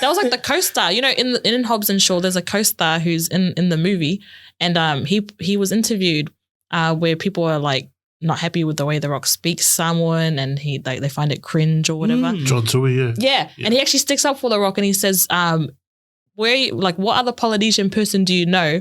that was like the co-star. You know, in Hobbs and Shaw, there's a co-star who's in the movie, and he was interviewed where people are like not happy with the way The Rock speaks Samoan, and they find it cringe or whatever. John Tui, yeah, and he actually sticks up for The Rock, and he says, what other Polynesian person do you know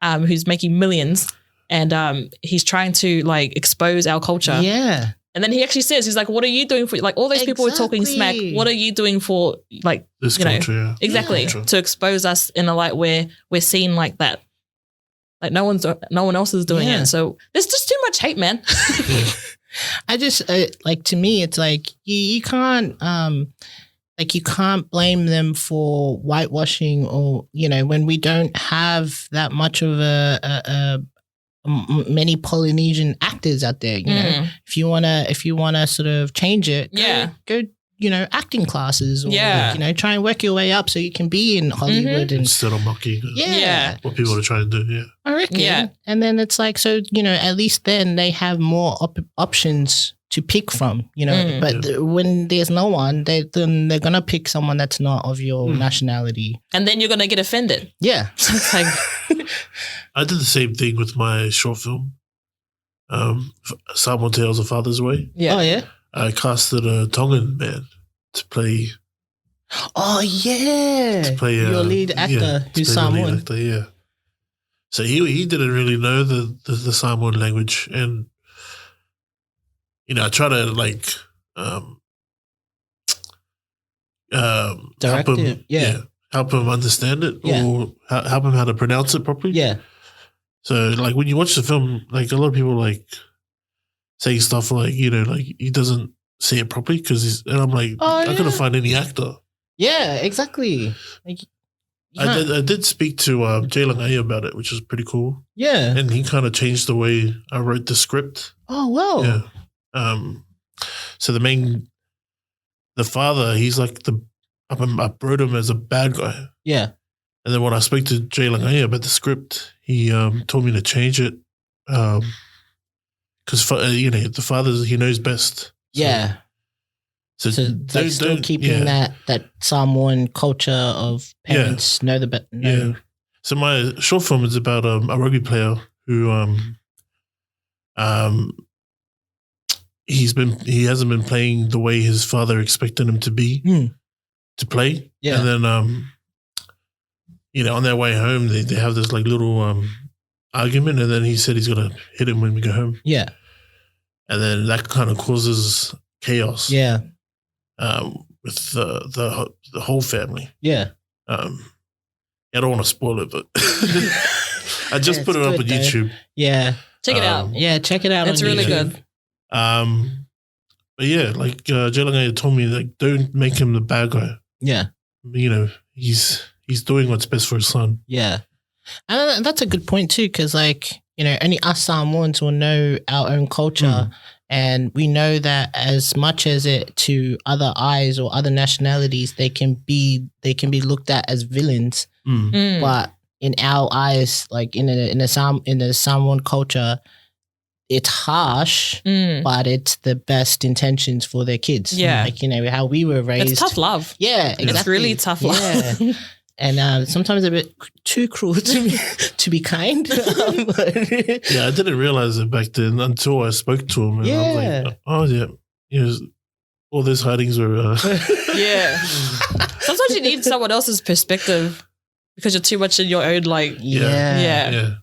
who's making millions, and he's trying to like expose our culture. Yeah. And then he actually says, he's like, what are you doing for, like, all those people were talking smack. What are you doing for, like, this culture, exactly, to expose us in a light where we're seen like that. Like no one else is doing it. So there's just too much hate, man. I just, like, to me, it's like, you can't, you can't blame them for whitewashing or, you know, when we don't have that much of many Polynesian actors out there, you know. If you wanna sort of change it, go you know, acting classes or you know, try and work your way up so you can be in Hollywood instead of mocking what people are trying to do. I reckon. And then it's like, so, you know, at least then they have more options to pick from, you know. But when there's no one, then they're gonna pick someone that's not of your nationality, and then you're gonna get offended. Yeah. It's like, I did the same thing with my short film, Samoan Tales of Father's Way. Yeah. Oh yeah. I casted a Tongan man to play. Oh yeah. To play your lead actor who's Samoan. Yeah. So he didn't really know the Samoan language, and you know, I try to like direct help him, him, help him understand it, or help him how to pronounce it properly. Yeah. So like when you watch the film, like a lot of people like saying stuff like, you know, like he doesn't say it properly and I'm like, I couldn't find any actor. Yeah, exactly. Like, I did speak to Jay Laga'aia about it, which was pretty cool. Yeah. And he kind of changed the way I wrote the script. Oh, wow. Yeah. So the father, he's like I wrote him as a bad guy. Yeah. And then when I spoke to Jay Laga'aia about the script, he told me to change it. Because, you know, the father, he knows best. Yeah. So they're still keeping that Samoan culture of parents know the best. Yeah. So my short film is about a rugby player who he hasn't been playing the way his father expected him to be to play. Yeah. And then you know, on their way home they have this like little argument, and then he said he's gonna hit him when we go home. Yeah. And then that kind of causes chaos. Yeah. With the whole family. Yeah. I don't want to spoil it, but I just put it up on YouTube. Yeah. Check it out. Yeah, check it out. It's really good. But yeah, like Jay Laga'aia told me, like, don't make him the bad guy. Yeah. You know, he's doing what's best for his son. Yeah. And that's a good point too, because like, you know, only us Samoans will know our own culture. And we know that as much as it to other eyes or other nationalities, they can be looked at as villains. But in our eyes, like in the Samoan culture, it's harsh, but it's the best intentions for their kids. Yeah. Like, you know, how we were raised. It's tough love. Yeah, exactly. It's really tough love. Yeah. And sometimes a bit too cruel to be kind. Yeah, I didn't realize it back then until I spoke to him. And I was like, oh, yeah. You know, all those hidings were... Yeah. Sometimes you need someone else's perspective because you're too much in your own, like... Yeah.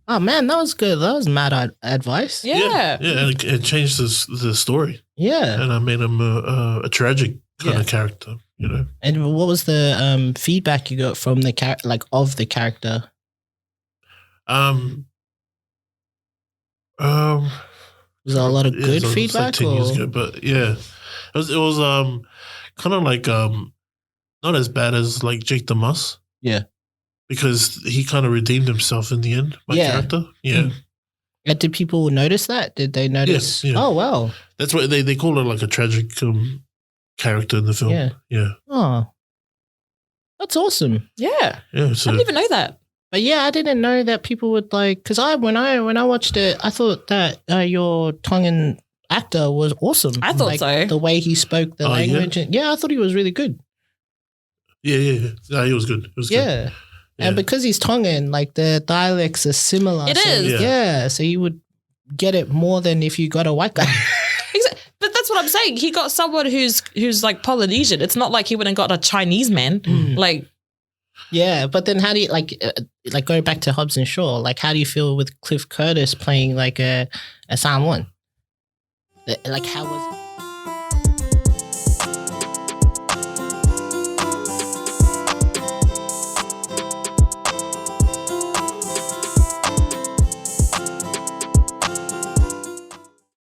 Oh, man, that was good. That was mad advice. Yeah. Yeah, and it changed the story. Yeah. And I made him a tragic kind of character. You know. And what was the feedback you got from the of the character? Was there a lot of good feedback? Like 10 years ago, but yeah, it was kind of like not as bad as like Jake the Muss. Yeah, because he kind of redeemed himself in the end. My character, And did people notice that? Did they notice? Yeah. Oh wow, that's what they call it, like a tragic character in the film. Yeah. Oh, that's awesome. Yeah. So, I didn't even know that. But yeah, I didn't know that people would like, because when I watched it, I thought that your Tongan actor was awesome. I thought like, so. The way he spoke the language. Yeah, I thought he was really good. Yeah. No, he was good. It was good. Yeah. And because he's Tongan, like the dialects are similar. It is. Yeah. So you would get it more than if you got a white guy. Exactly. But that's what I'm saying. He got someone who's like Polynesian. It's not like he went and got a Chinese man. Like, yeah. But then how do you like going back to Hobbs and Shaw? Like, how do you feel with Cliff Curtis playing like a Samoan? Like, how was?